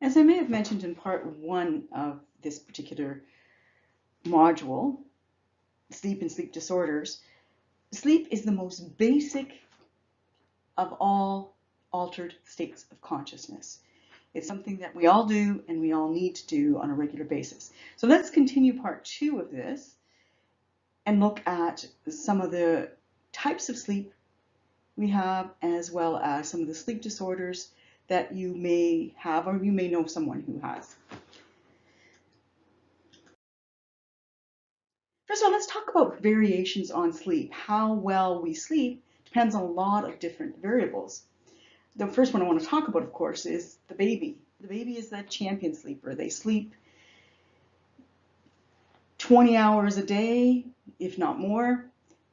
As I may have mentioned in part one of this particular module, sleep and sleep disorders, sleep is the most basic of all altered states of consciousness. It's something that we all do and we all need to do on a regular basis. So let's continue part two of this and look at some of the types of sleep we have, as well as some of the sleep disorders that you may have or you may know someone who has. First of all, let's talk about variations on sleep. How well we sleep depends on a lot of different variables. The first one I want to talk about, of course, is the baby. The baby is that champion sleeper. They sleep 20 hours a day, if not more.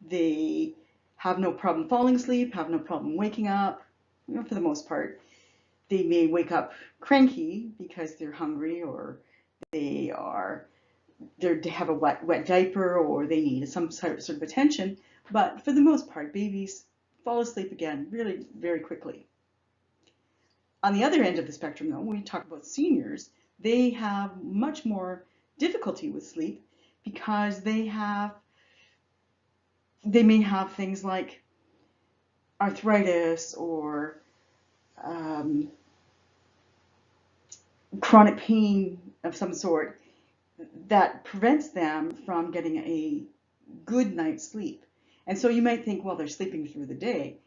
They have no problem falling asleep, have no problem waking up, for the most part. They may wake up cranky because they're hungry, or they have a wet diaper, or they need some sort of attention. But for the most part, babies fall asleep again really very quickly. On the other end of the spectrum, though, when we talk about seniors, they have much more difficulty with sleep because they may have things like arthritis or chronic pain of some sort that prevents them from getting a good night's sleep. And so you might think, well, they're sleeping through the day,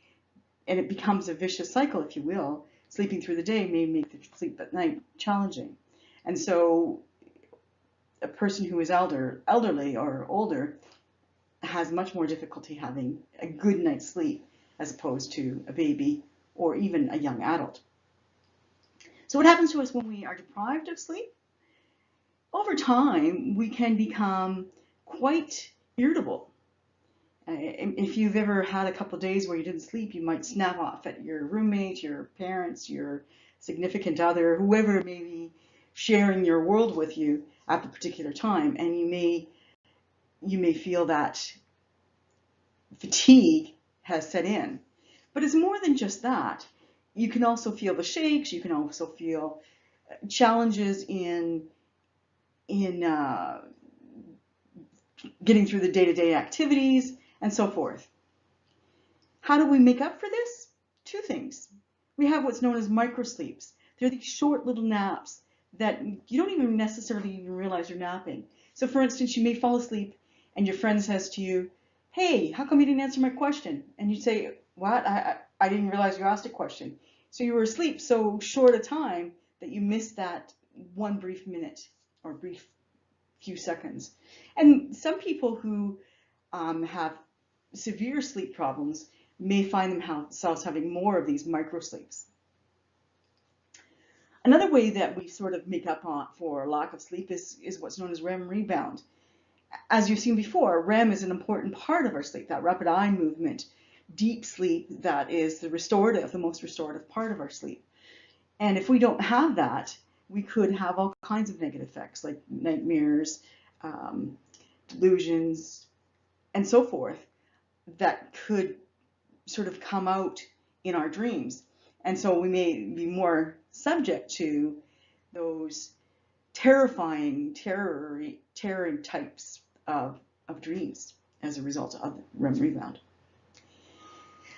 and it becomes a vicious cycle, if you will. Sleeping through the day may make the sleep at night challenging. And so a person who is elderly or older has much more difficulty having a good night's sleep as opposed to a baby or even a young adult. So what happens to us when we are deprived of sleep? Over time, we can become quite irritable. If you've ever had a couple of days where you didn't sleep, you might snap off at your roommate, your parents, your significant other, whoever may be sharing your world with you at the particular time, and you may feel that fatigue has set in. But it's more than just that. You can also feel the shakes. You can also feel challenges in getting through the day-to-day activities and so forth. How do we make up for this? Two things. We have what's known as microsleeps. They're these short little naps that you don't even necessarily realize you're napping. So for instance, you may fall asleep and your friend says to you, "Hey, how come you didn't answer my question?" And you say, "What? I didn't realize you asked a question." So you were asleep so short a time that you missed that one brief minute or brief few seconds. And some people who have severe sleep problems may find themselves having more of these microsleeps. Another way that we sort of make up for lack of sleep is what's known as REM rebound. As you've seen before, REM is an important part of our sleep, that rapid eye movement, deep sleep that is the most restorative part of our sleep. And if we don't have that, we could have all kinds of negative effects like nightmares, delusions, and so forth that could sort of come out in our dreams. And so we may be more subject to those terrifying, terroring types of dreams as a result of REM rebound.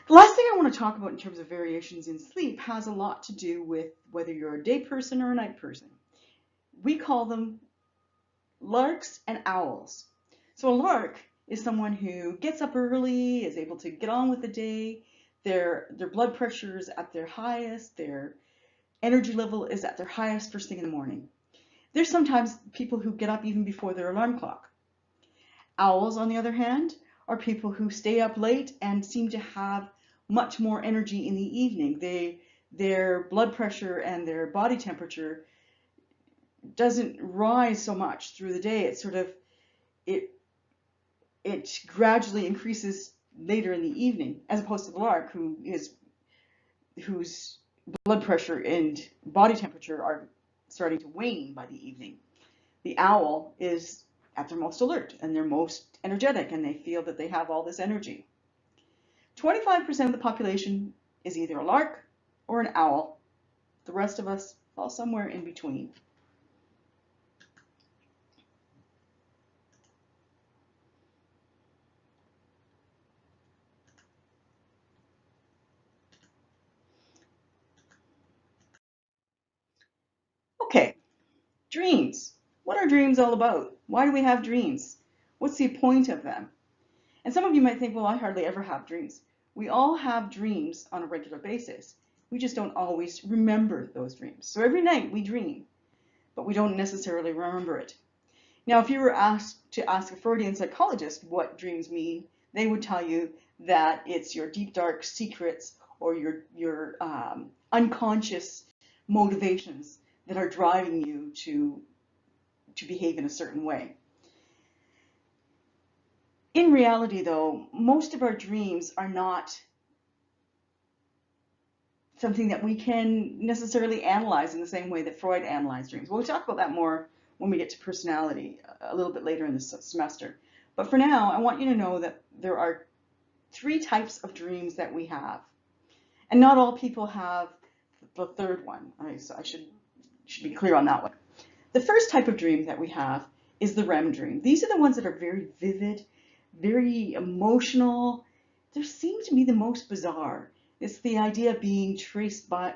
The last thing I want to talk about in terms of variations in sleep has a lot to do with whether you're a day person or a night person. We call them larks and owls. So a lark is someone who gets up early, is able to get on with the day, their blood pressure is at their highest, their energy level is at their highest first thing in the morning. There's sometimes people who get up even before their alarm clock. Owls, on the other hand, are people who stay up late and seem to have much more energy in the evening. Their blood pressure and their body temperature doesn't rise so much through the day. It sort of it gradually increases later in the evening, as opposed to the lark, whose blood pressure and body temperature are starting to wane by the evening. The owl is at their most alert and they're most energetic, and they feel that they have all this energy. 25% of the population is either a lark or an owl. The rest of us fall somewhere in between. Okay, dreams. What are dreams all about? Why do we have dreams? What's the point of them? And some of you might think, well, I hardly ever have dreams. We all have dreams on a regular basis. We just don't always remember those dreams. So every night we dream, but we don't necessarily remember it. Now, if you were asked to ask a Freudian psychologist what dreams mean, they would tell you that it's your deep, dark secrets or your unconscious motivations that are driving you to behave in a certain way. In reality, though, most of our dreams are not something that we can necessarily analyze in the same way that Freud analyzed dreams. We'll talk about that more when we get to personality a little bit later in this semester. But for now, I want you to know that there are 3 types of dreams that we have. And not all people have the third one. So I should be clear on that one. The first type of dream that we have is the REM dream. These are the ones that are very vivid, very emotional. They seem to be the most bizarre. It's the idea of being chased by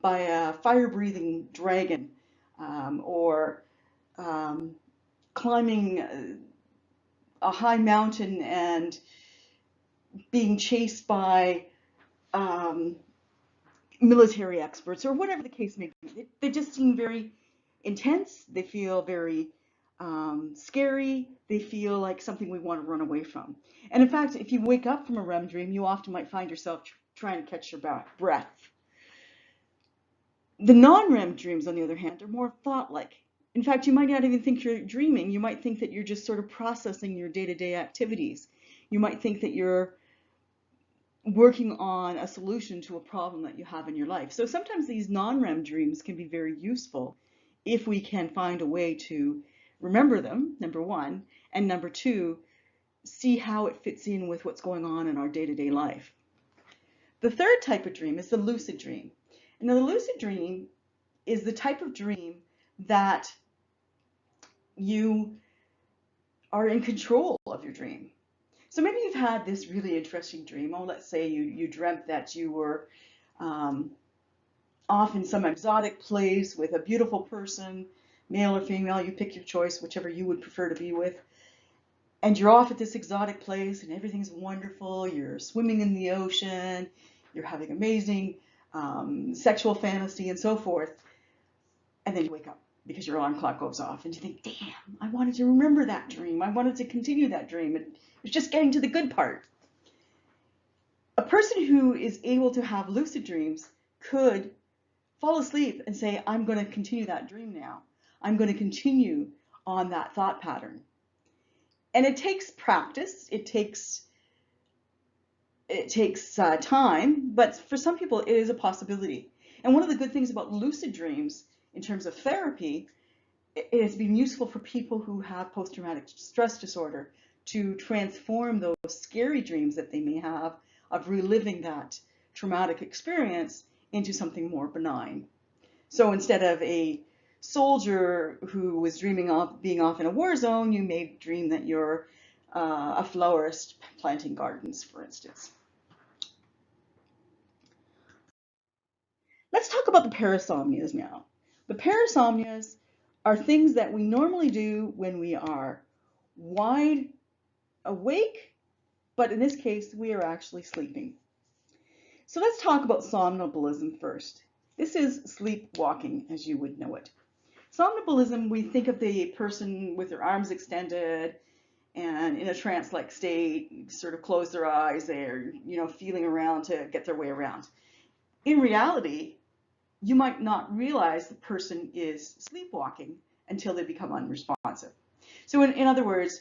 a fire-breathing dragon, or climbing a high mountain and being chased by military experts, or whatever the case may be. They just seem very intense. They feel very scary. They feel like something we want to run away from. And in fact, if you wake up from a REM dream, you often might find yourself trying to catch your breath. The non-REM dreams, on the other hand, are more thought-like. In fact, you might not even think you're dreaming. You might think that you're just sort of processing your day-to-day activities. You might think that you're working on a solution to a problem that you have in your life. So sometimes these non-REM dreams can be very useful if we can find a way to remember them, number one, and number two, see how it fits in with what's going on in our day-to-day life. The third type of dream is the lucid dream. And the lucid dream is the type of dream that you are in control of your dream. So maybe you've had this really interesting dream. Oh, let's say you dreamt that you were off in some exotic place with a beautiful person, male or female, you pick your choice, whichever you would prefer to be with. And you're off at this exotic place and everything's wonderful. You're swimming in the ocean. You're having amazing sexual fantasy and so forth. And then you wake up because your alarm clock goes off and you think, damn, I wanted to remember that dream. I wanted to continue that dream. It was just getting to the good part. A person who is able to have lucid dreams could fall asleep and say, I'm going to continue that dream now. I'm going to continue on that thought pattern. And it takes practice. It takes time, but for some people it is a possibility. And one of the good things about lucid dreams in terms of therapy, it has been useful for people who have post-traumatic stress disorder to transform those scary dreams that they may have of reliving that traumatic experience into something more benign. So instead of a soldier who was dreaming of being off in a war zone, you may dream that you're a florist planting gardens, for instance. Let's talk about the parasomnias now. The parasomnias are things that we normally do when we are wide awake, but in this case, we are actually sleeping. So let's talk about somnambulism first. This is sleepwalking, as you would know it. Somnambulism, we think of the person with their arms extended and in a trance-like state, sort of close their eyes, they're, feeling around to get their way around. In reality, you might not realize the person is sleepwalking until they become unresponsive. So in other words,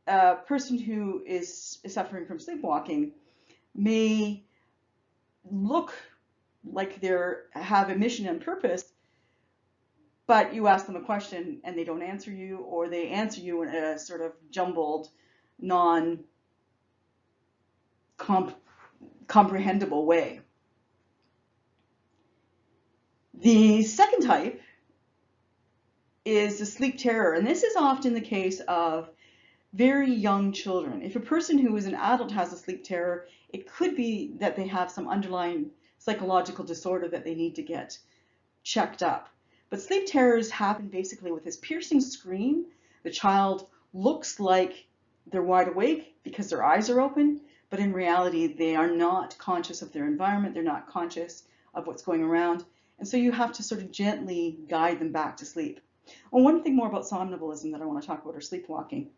a person who is suffering from sleepwalking may look like they have a mission and purpose, but you ask them a question and they don't answer you, or they answer you in a sort of jumbled, non-comprehensible way. The second type is the sleep terror, and this is often the case of very young children. If a person who is an adult has a sleep terror, it could be that they have some underlying psychological disorder that they need to get checked up. But sleep terrors happen basically with this piercing scream. The child looks like they're wide awake because their eyes are open, but in reality, they are not conscious of their environment. They're not conscious of what's going around. And so you have to sort of gently guide them back to sleep. And one thing more about somnambulism that I want to talk about, or sleepwalking.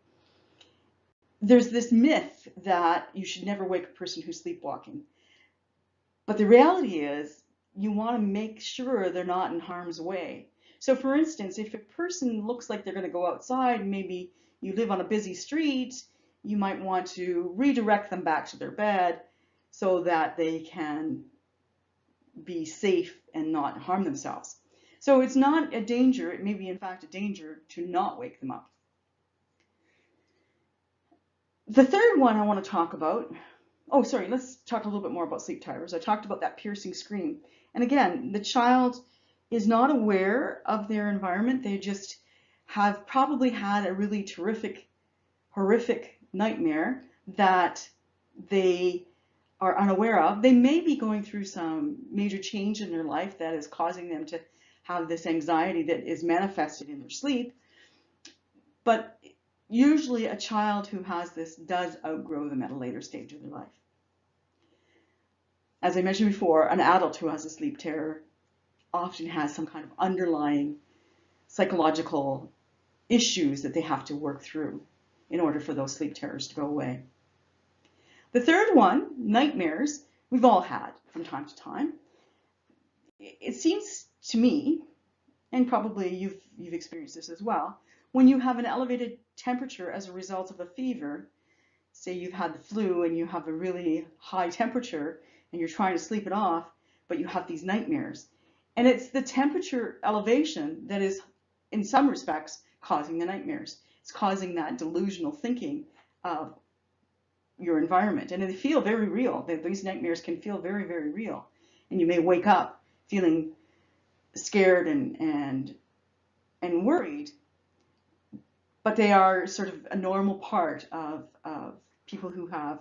There's this myth that you should never wake a person who's sleepwalking. But the reality is, you want to make sure they're not in harm's way. So for instance, if a person looks like they're going to go outside, maybe you live on a busy street, you might want to redirect them back to their bed so that they can be safe and not harm themselves. So it's not a danger, it may be in fact a danger to not wake them up. The third one I want to talk about, oh sorry, let's talk a little bit more about sleep terrors. I talked about that piercing scream. And again, the child is not aware of their environment. They just have probably had a really terrific, horrific nightmare that they are unaware of. They may be going through some major change in their life that is causing them to have this anxiety that is manifested in their sleep. But usually a child who has this does outgrow them at a later stage of their life. As I mentioned before, an adult who has a sleep terror often has some kind of underlying psychological issues that they have to work through in order for those sleep terrors to go away. The third one, nightmares, we've all had from time to time. It seems to me, and probably you've experienced this as well, when you have an elevated temperature as a result of a fever, say you've had the flu and you have a really high temperature and you're trying to sleep it off, but you have these nightmares. And it's the temperature elevation that is, in some respects, causing the nightmares. It's causing that delusional thinking of your environment. And they feel very real. These nightmares can feel very, very real. And you may wake up feeling scared and worried, but they are sort of a normal part of people who have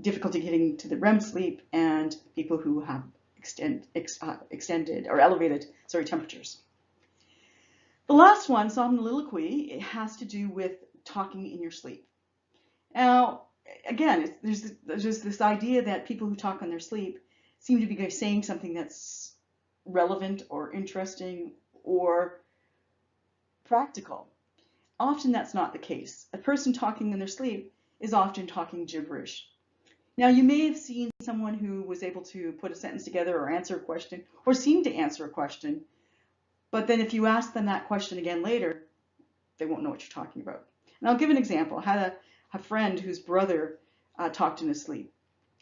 difficulty getting to the REM sleep and people who have extended or elevated temperatures. The last one, somnoliloquy, it has to do with talking in your sleep. Now, again, there's this idea that people who talk in their sleep seem to be saying something that's relevant or interesting or practical. Often that's not the case. A person talking in their sleep is often talking gibberish. Now, you may have seen someone who was able to put a sentence together or answer a question or seem to answer a question, but then if you ask them that question again later, they won't know what you're talking about. And I'll give an example. I had a friend whose brother talked in his sleep,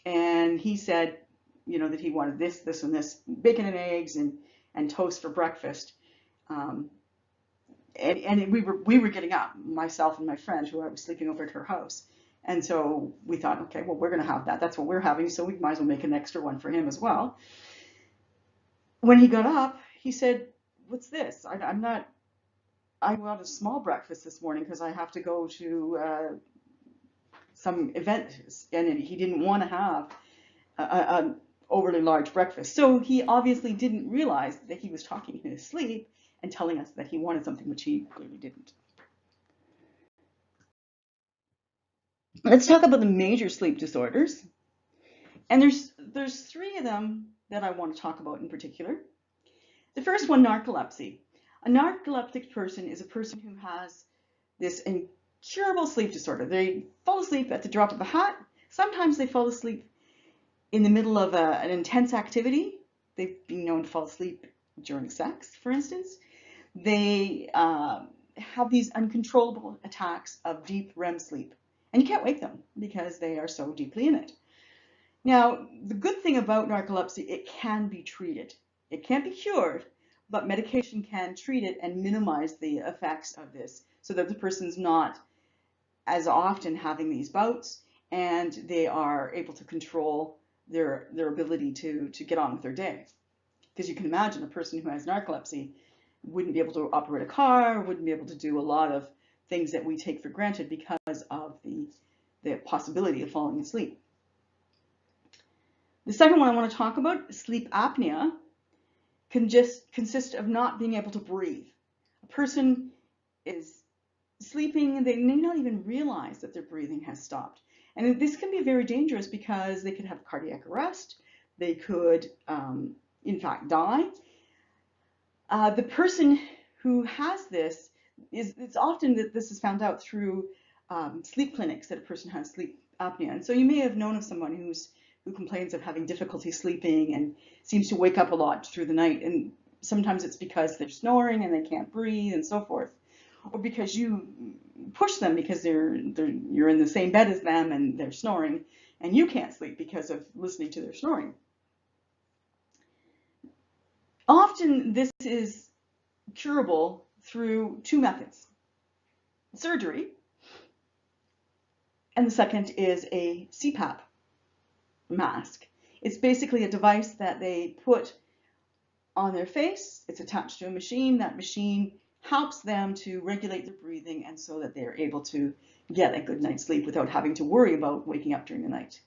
and he said, you know, that he wanted this, this, and this, bacon and eggs and toast for breakfast. And we were getting up, myself and my friend, who I was sleeping over at her house. And so we thought, okay, well, we're going to have that. That's what we're having, so we might as well make an extra one for him as well. When he got up, he said, what's this? I want a small breakfast this morning because I have to go to some event, and he didn't want to have an overly large breakfast. So he obviously didn't realize that he was talking in his sleep and telling us that he wanted something which he clearly didn't. Let's talk about the major sleep disorders. And there's three of them that I want to talk about in particular. The first one, narcolepsy. A narcoleptic person is a person who has this incurable sleep disorder. They fall asleep at the drop of a hat. Sometimes they fall asleep in the middle of an intense activity. They've been known to fall asleep during sex, for instance. They have these uncontrollable attacks of deep REM sleep. And you can't wake them because they are so deeply in it. Now, the good thing about narcolepsy, it can be treated. It can't be cured, but medication can treat it and minimize the effects of this so that the person's not as often having these bouts and they are able to control their ability to get on with their day. Because you can imagine a person who has narcolepsy wouldn't be able to operate a car, wouldn't be able to do a lot of things that we take for granted because of the possibility of falling asleep. The second one I want to talk about, sleep apnea, can just consist of not being able to breathe. A person is sleeping and they may not even realize that their breathing has stopped. And this can be very dangerous because they could have cardiac arrest. They could, in fact, die. The person who has this, it's often that this is found out through sleep clinics that a person has sleep apnea. And so you may have known of someone who complains of having difficulty sleeping and seems to wake up a lot through the night. And sometimes it's because they're snoring and they can't breathe and so forth. Or because you push them because you're in the same bed as them and they're snoring and you can't sleep because of listening to their snoring. Often this is curable through two methods: surgery, and the second is a CPAP mask. It's basically a device that they put on their face. It's attached to a machine. That machine helps them to regulate their breathing and so that they're able to get a good night's sleep without having to worry about waking up during the night.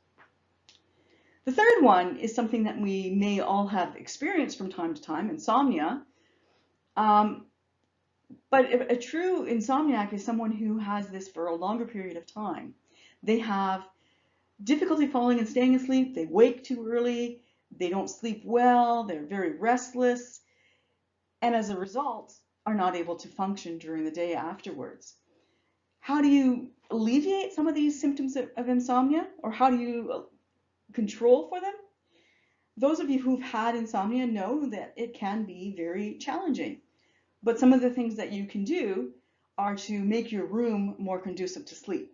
The third one is something that we may all have experienced from time to time, insomnia. But a true insomniac is someone who has this for a longer period of time. They have difficulty falling and staying asleep. They wake too early. They don't sleep well. They're very restless. And as a result, are not able to function during the day afterwards. How do you alleviate some of these symptoms of insomnia, or how do you control for them? Those of you who've had insomnia know that it can be very challenging, but some of the things that you can do are to make your room more conducive to sleep.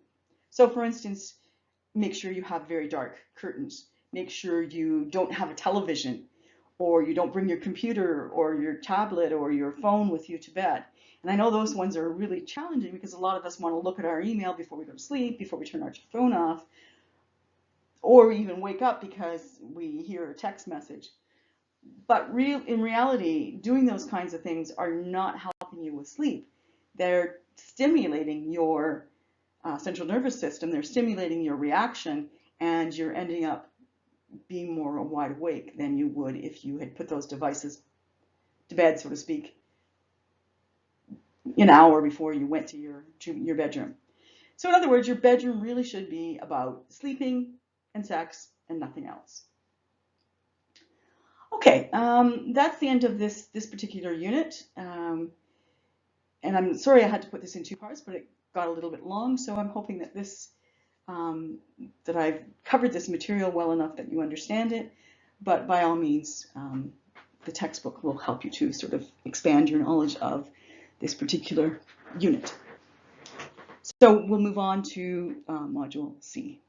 So for instance, make sure you have very dark curtains. Make sure you don't have a television, or you don't bring your computer or your tablet or your phone with you to bed. And I know those ones are really challenging because a lot of us want to look at our email before we go to sleep, before we turn our phone off, or even wake up because we hear a text message. But in reality, doing those kinds of things are not helping you with sleep. They're stimulating your central nervous system, they're stimulating your reaction, and you're ending up being more wide awake than you would if you had put those devices to bed, so to speak, an hour before you went to your bedroom. So in other words, your bedroom really should be about sleeping and sex and nothing else. Okay, that's the end of this particular unit. And I'm sorry I had to put this in two parts, but it got a little bit long, so I'm hoping that that I've covered this material well enough that you understand it, but by all means, the textbook will help you to sort of expand your knowledge of this particular unit. So we'll move on to Module C.